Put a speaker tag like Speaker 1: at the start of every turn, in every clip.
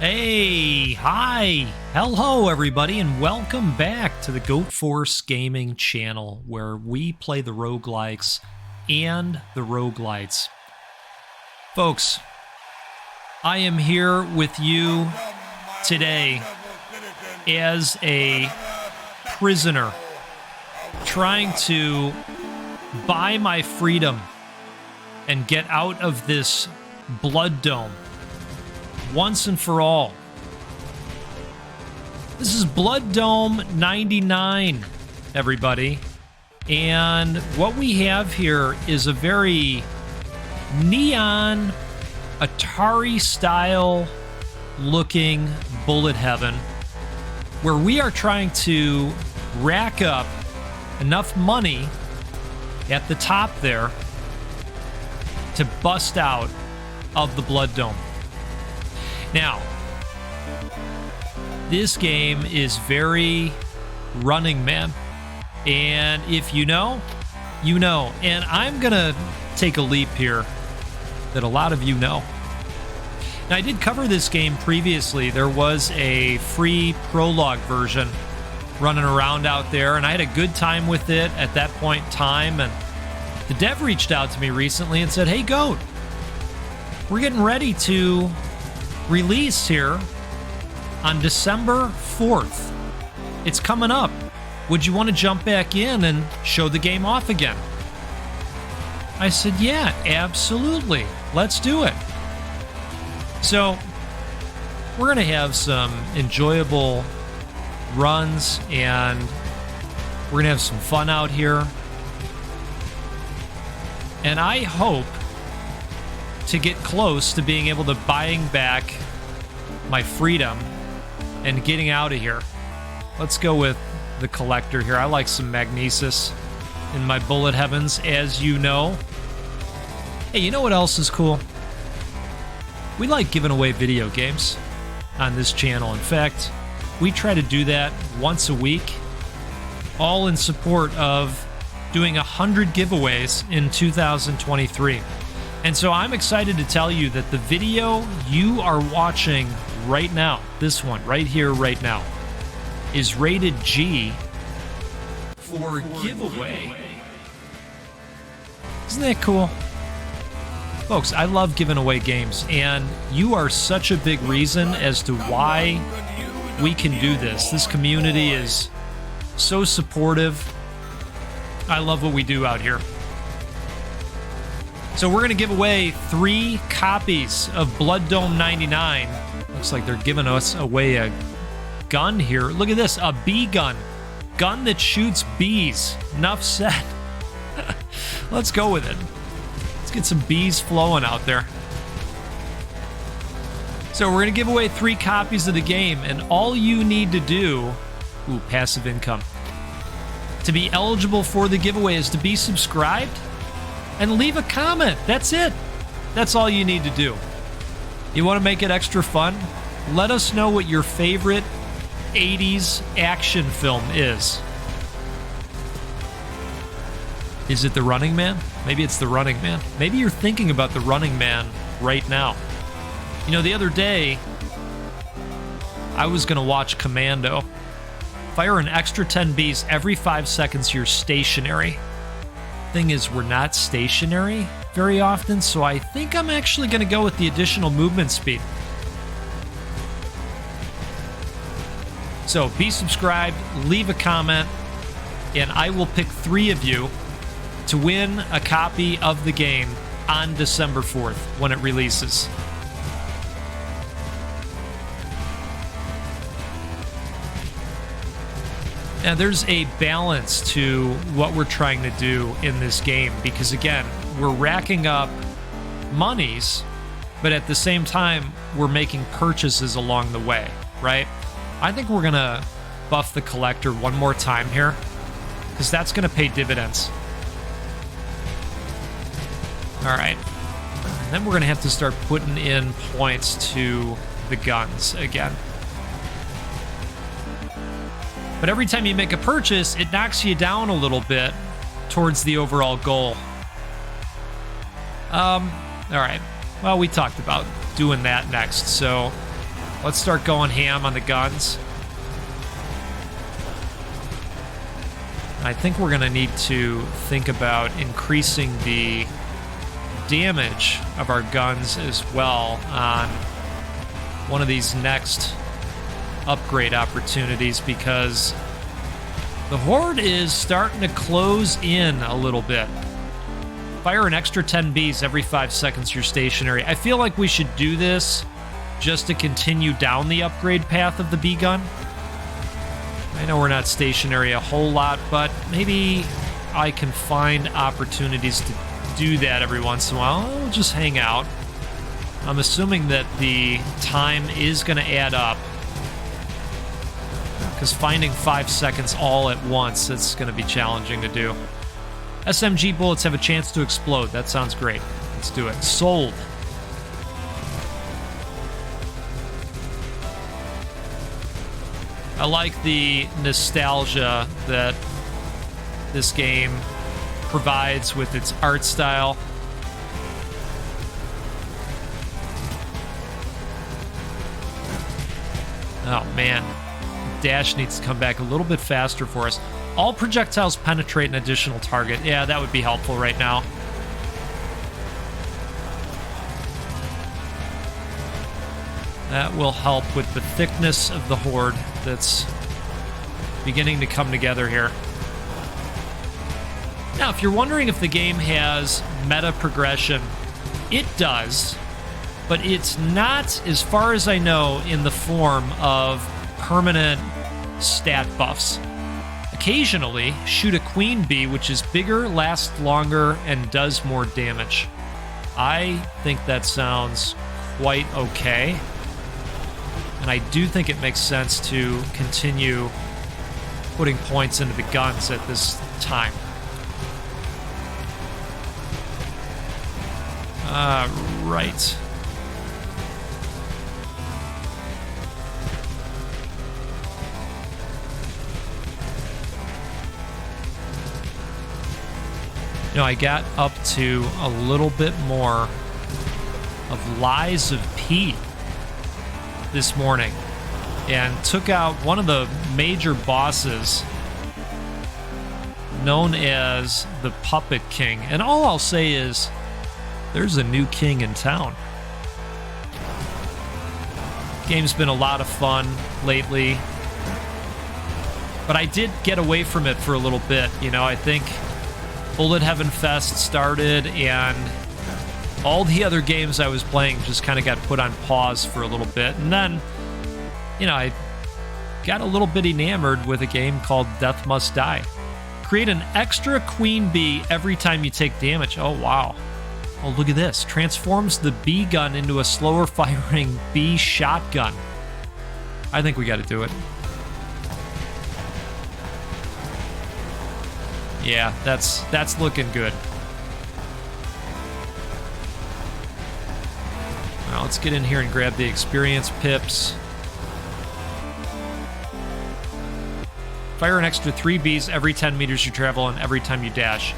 Speaker 1: Hey, hi, hello everybody, and welcome back to the Goat Force Gaming channel, where we play the roguelikes and the roguelites. Folks, I am here with you today as a prisoner, trying to buy my freedom and get out of this blood dome once and for all. This is BloodDome99, everybody. And what we have here is a very neon, Atari-style looking bullet heaven, where we are trying to rack up enough money at the top there to bust out of the blood dome. Now, this game is very Running Man, and if you know, you know. And I'm gonna take a leap here that a lot of you know. Now, I did cover this game previously. There was a free prologue version running around out there, and I had a good time with it at that point in time. And the dev reached out to me recently and said, "Hey, Goat, we're getting ready to release here on December 4th. It's coming up. Would you want to jump back in and show the game off again?" I said, "Yeah, absolutely. Let's do it." So we're going to have some enjoyable runs, and we're going to have some fun out here. And I hope to get close to being able to buying back my freedom and getting out of here. Let's go with the collector here. I like some magnesis in my bullet heavens, as you know. Hey, you know what else is cool? We like giving away video games on this channel. In fact, we try to do that once a week, all in support of doing 100 giveaways in 2023. And so I'm excited to tell you that the video you are watching right now, this one right here, right now, is rated G for giveaway. Isn't that cool? Folks, I love giving away games, and you are such a big reason as to why we can do this. This community is so supportive. I love what we do out here. So we're going to give away 3 copies of BloodDome99. Looks like they're giving us away a gun here. Look at this, a bee gun. Gun that shoots bees. Enough said. Let's go with it. Let's get some bees flowing out there. So we're going to give away 3 copies of the game, and all you need to do... Ooh, passive income. To be eligible for the giveaway is to be subscribed and leave a comment. That's it. That's all you need to do. You want to make it extra fun? Let us know what your favorite 80s action film is. Is it The Running Man? Maybe it's The Running Man. Maybe you're thinking about The Running Man right now. You know, the other day, I was going to watch Commando. Fire an extra 10 bees every 5 seconds. You're stationary. Thing is, we're not stationary very often, so I think I'm actually going to go with the additional movement speed. So be subscribed, leave a comment, and I will pick 3 of you to win a copy of the game on December 4th when it releases. Now, there's a balance to what we're trying to do in this game, because, again, we're racking up monies, but at the same time, we're making purchases along the way, right? I think we're going to buff the collector one more time here, because that's going to pay dividends. All right. And then we're going to have to start putting in points to the guns again. But every time you make a purchase, it knocks you down a little bit towards the overall goal. All right. Well, we talked about doing that next, so Let's start going ham on the guns. I think we're going to need to think about increasing the damage of our guns as well on one of these next upgrade opportunities, because the horde is starting to close in a little bit. Fire an extra 10 Bs every 5 seconds you're stationary. I feel like we should do this just to continue down the upgrade path of the B gun. I know we're not stationary a whole lot, but maybe I can find opportunities to do that every once in a while. We'll just hang out. I'm assuming that the time is going to add up, because finding 5 seconds all at once, it's going to be challenging to do. SMG bullets have a chance to explode. That sounds great. Let's do it. Sold. I like the nostalgia that this game provides with its art style. Oh man, dash needs to come back a little bit faster for us. All projectiles penetrate an additional target. Yeah, that would be helpful right now. That will help with the thickness of the horde that's beginning to come together here. Now, if you're wondering if the game has meta progression, it does, but it's not, as far as I know, in the form of permanent stat buffs. Occasionally, shoot a queen bee, which is bigger, lasts longer, and does more damage. I think that sounds quite okay. And I do think it makes sense to continue putting points into the guns at this time. Right. You know, I got up to a little bit more of Lies of P this morning and took out one of the major bosses known as the Puppet King. And all I'll say is there's a new king in town. Game's been a lot of fun lately, but I did get away from it for a little bit. You know, I think Bullet Heaven Fest started and all the other games I was playing just kind of got put on pause for a little bit. And then, you know, I got a little bit enamored with a game called Death Must Die. Create an extra queen bee every time you take damage. Oh, wow. Oh, look at this. Transforms the bee gun into a slower firing bee shotgun. I think we got to do it. Yeah, that's looking good. Now let's get in here and grab the experience pips. Fire an extra 3 bees every 10 meters you travel and every time you dash.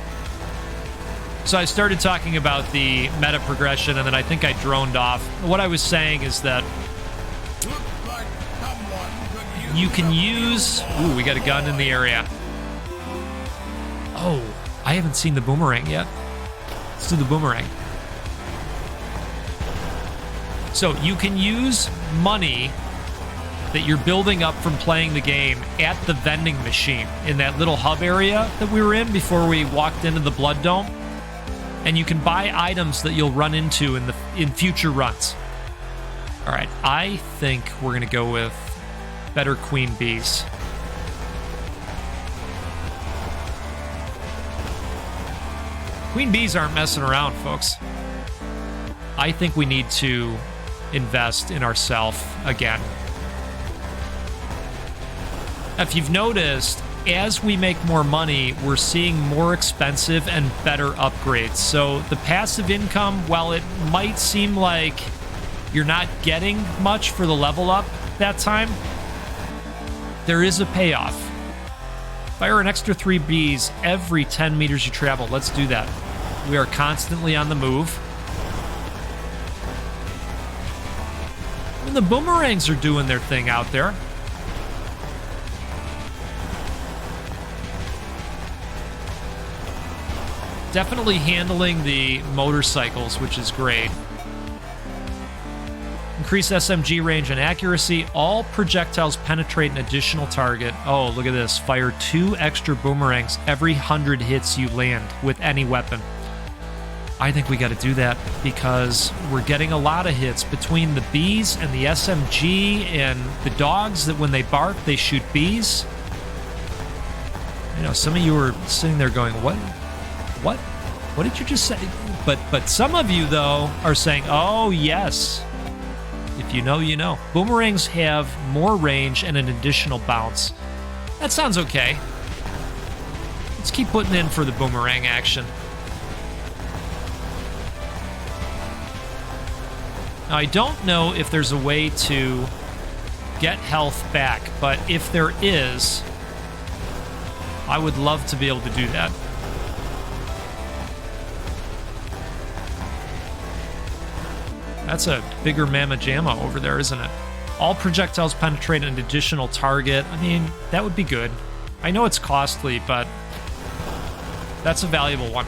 Speaker 1: So I started talking about the meta progression, and then I think I droned off. What I was saying is that you can use... Ooh, we got a gun in the area. Oh, I haven't seen the boomerang yet. Let's do the boomerang. So you can use money that you're building up from playing the game at the vending machine in that little hub area that we were in before we walked into the Blood Dome. And you can buy items that you'll run into in future runs. All right, I think we're going to go with better queen bees. Queen bees aren't messing around, folks. I think we need to invest in ourselves again. If you've noticed, as we make more money, we're seeing more expensive and better upgrades. So the passive income, while it might seem like you're not getting much for the level up that time, there is a payoff. Fire an extra 3 bees every 10 meters you travel. Let's do that. We are constantly on the move. And the boomerangs are doing their thing out there. Definitely handling the motorcycles, which is great. Increase SMG range and accuracy. All projectiles penetrate an additional target. Oh, look at this. Fire 2 extra boomerangs every 100 hits you land with any weapon. I think we got to do that because we're getting a lot of hits between the bees and the SMG and the dogs that when they bark, they shoot bees. I know some of you are sitting there going, what? What did you just say? But some of you, though, are saying, oh, yes. If you know, you know. Boomerangs have more range and an additional bounce. That sounds okay. Let's keep putting in for the boomerang action. Now, I don't know if there's a way to get health back, but if there is, I would love to be able to do that. That's a bigger mamma jamma over there, isn't it? All projectiles penetrate an additional target. I mean, that would be good. I know it's costly, but that's a valuable one.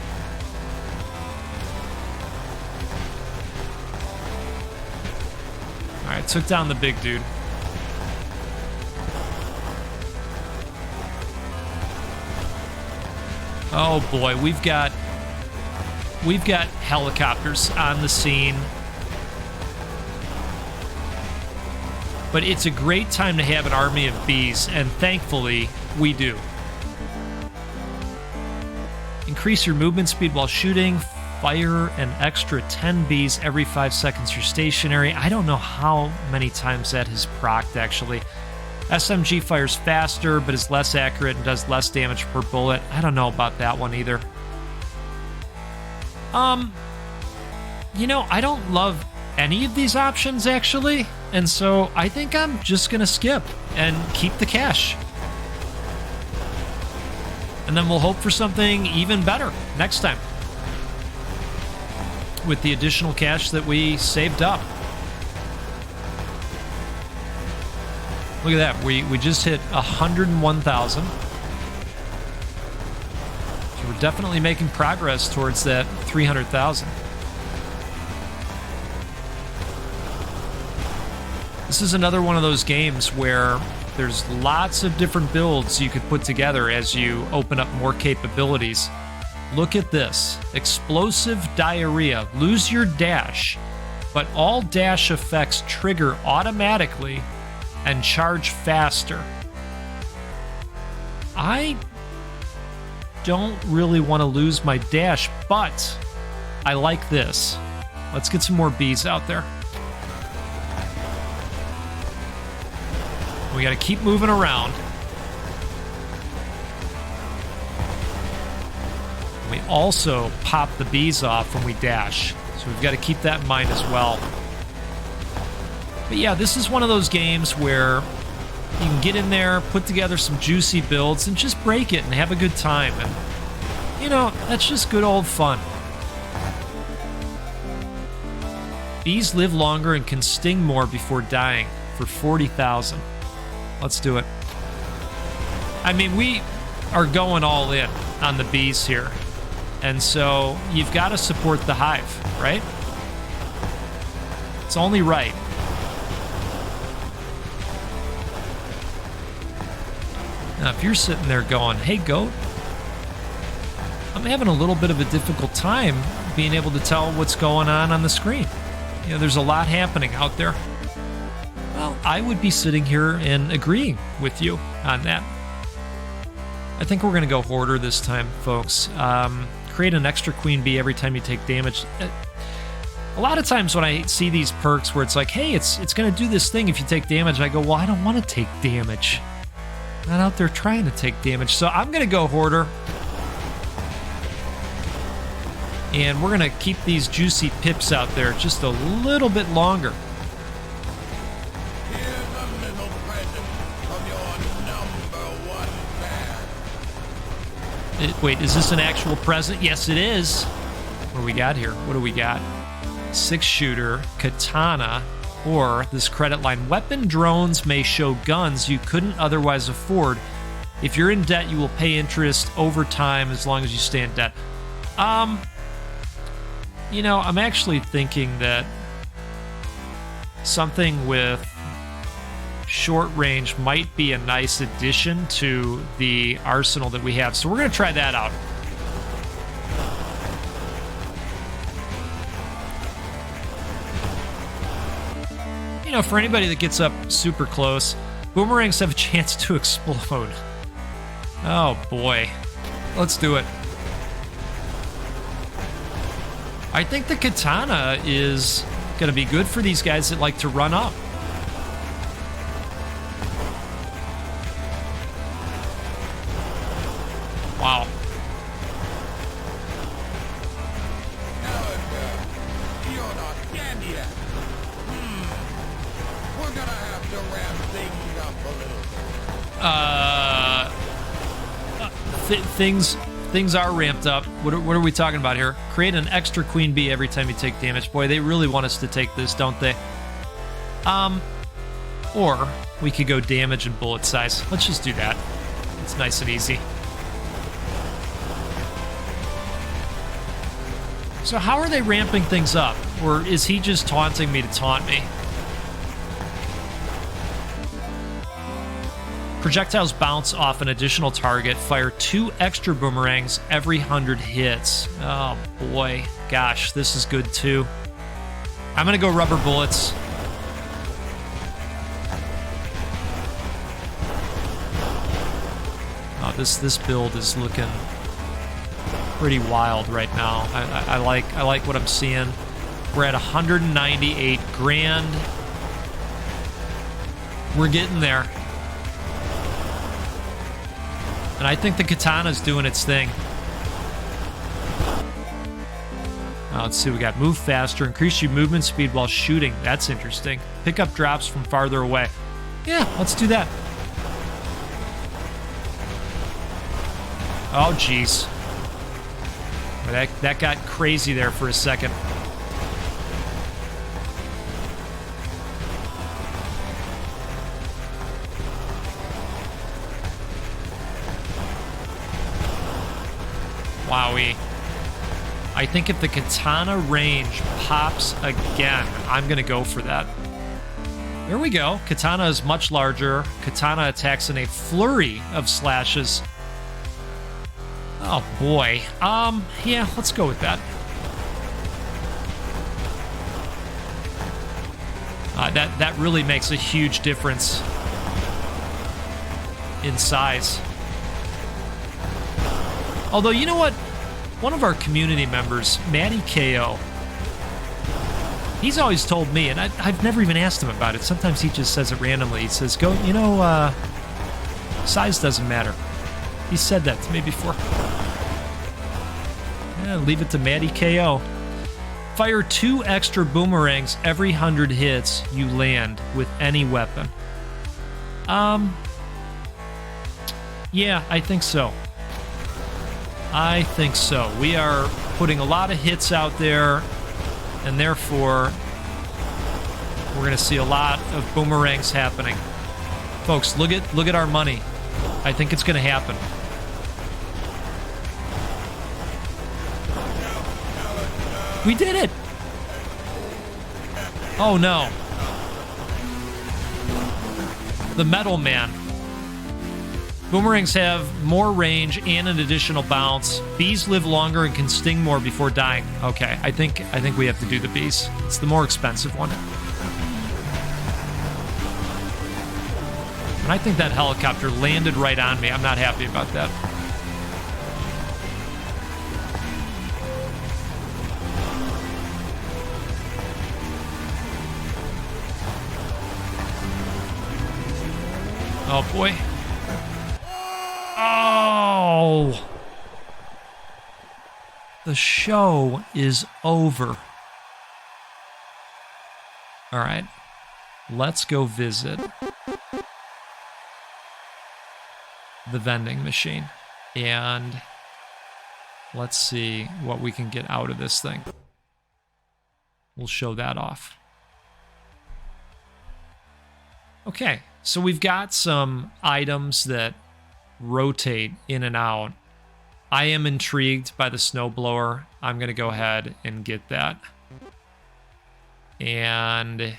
Speaker 1: All right, took down the big dude. Oh boy, we've got helicopters on the scene. But it's a great time to have an army of bees, and thankfully, we do. Increase your movement speed while shooting. Fire an extra 10 bees every 5 seconds you're stationary. I don't know how many times that has procced, actually. SMG fires faster, but is less accurate and does less damage per bullet. I don't know about that one either. You know, I don't love any of these options, actually. And so I think I'm just going to skip and keep the cash. And then we'll hope for something even better next time with the additional cash that we saved up. Look at that. We just hit 101,000. So we're definitely making progress towards that 300,000. This is another one of those games where there's lots of different builds you could put together as you open up more capabilities. Look at this. Explosive diarrhea. Lose your dash, but all dash effects trigger automatically and charge faster. I don't really want to lose my dash, but I like this. Let's get some more bees out there. We got to keep moving around. We also pop the bees off when we dash, so we've got to keep that in mind as well. But yeah, this is one of those games where you can get in there, put together some juicy builds, and just break it and have a good time. And, you know, that's just good old fun. Bees live longer and can sting more before dying for 40,000. Let's do it. I mean, we are going all in on the bees here. And so you've got to support the hive, right? It's only right. Now, if you're sitting there going, hey, goat, I'm having a little bit of a difficult time being able to tell what's going on the screen. You know, there's a lot happening out there. Well, I would be sitting here and agreeing with you on that. I think we're going to go Hoarder this time, folks. Create an extra queen bee every time you take damage. A lot of times when I see these perks where it's like, hey, it's going to do this thing if you take damage, I go, well, I don't want to take damage. I'm not out there trying to take damage. So I'm going to go Hoarder. And we're going to keep these juicy pips out there just a little bit longer. Wait, is this an actual present? Yes, it is. What do we got here? What do we got? 6-shooter, katana, Or this credit line, weapon drones may show guns you couldn't otherwise afford. If you're in debt, you will pay interest over time as long as you stay in debt. You know, I'm actually thinking that something with short range might be a nice addition to the arsenal that we have. So we're going to try that out. You know, for anybody that gets up super close, boomerangs have a chance to explode. Oh boy. Let's do it. I think the katana is going to be good for these guys that like to run up. Wow.
Speaker 2: You're not dead yet. We're gonna have to ramp things up a little bit.
Speaker 1: Things are ramped up. What are we talking about here? Create an extra queen bee every time you take damage. Boy, they really want us to take this, don't they? Or we could go damage and bullet size. Let's just do that. It's nice and easy. So how are they ramping things up? Or is he just taunting me to taunt me? Projectiles bounce off an additional target. Fire 2 extra boomerangs every 100 hits. Oh boy. Gosh, this is good too. I'm gonna go rubber bullets. Oh, this build is looking pretty wild right now. I like what I'm seeing. We're at 198 grand. We're getting there. And I think the katana's doing its thing. Let's see, we got move faster, increase your movement speed while shooting. That's interesting. Pick up drops from farther away. Yeah, let's do that. Oh, jeez. That got crazy there for a second. Wowie. I think if the katana range pops again, I'm going to go for that. There we go. Katana is much larger. Katana attacks in a flurry of slashes. Oh, boy. Yeah, let's go with that. That really makes a huge difference in size. Although, you know what? One of our community members, Matty KO, he's always told me, and I've never even asked him about it. Sometimes he just says it randomly. He says, size doesn't matter. He said that to me before. Yeah, leave it to Matty KO. Fire 2 extra boomerangs every 100 hits you land with any weapon. Yeah, I think so. I think so. We are putting a lot of hits out there, and therefore, we're going to see a lot of boomerangs happening. Folks, look at our money. I think it's going to happen. We did it! Oh no. The Metal Man. Boomerangs have more range and an additional bounce. Bees live longer and can sting more before dying. Okay, I think we have to do the bees. It's the more expensive one. And I think that helicopter landed right on me. I'm not happy about that. Oh boy. Oh! The show is over. All right. Let's go visit the vending machine. And let's see what we can get out of this thing. We'll show that off. Okay, so we've got some items that rotate in and out. I am intrigued by the snowblower. I'm going to go ahead and get that. And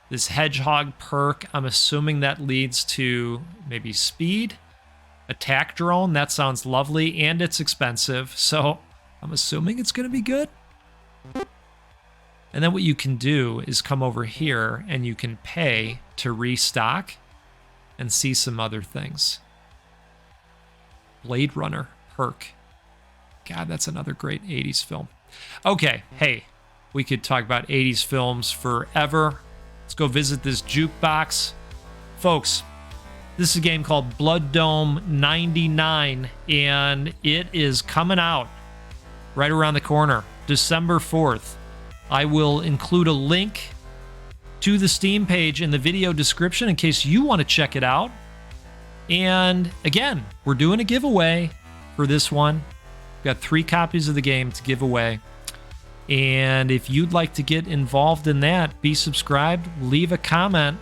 Speaker 1: this hedgehog perk, I'm assuming that leads to maybe speed. Attack drone, that sounds lovely, and it's expensive, so I'm assuming it's going to be good. And then what you can do is come over here and you can pay to restock and see some other things. Blade Runner perk. God, that's another great 80s film. Okay, hey, we could talk about 80s films forever. Let's go visit this jukebox. Folks, this is a game called BloodDome99, and it is coming out right around the corner, December 4th. I will include a link to the Steam page in the video description in case you want to check it out. And again, we're doing a giveaway for this one. We've got 3 copies of the game to give away. And if you'd like to get involved in that, be subscribed, leave a comment,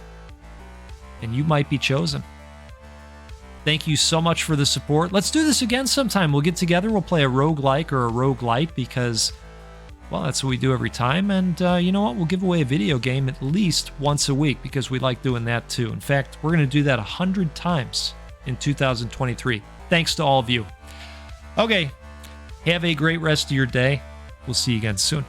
Speaker 1: and you might be chosen. Thank you so much for the support. Let's do this again sometime. We'll get together, we'll play a roguelike or a roguelite because, well, that's what we do every time. And you know what? We'll give away a video game at least once a week because we like doing that too. In fact, we're going to do that 100 times in 2023. Thanks to all of you. Okay, have a great rest of your day. We'll see you again soon.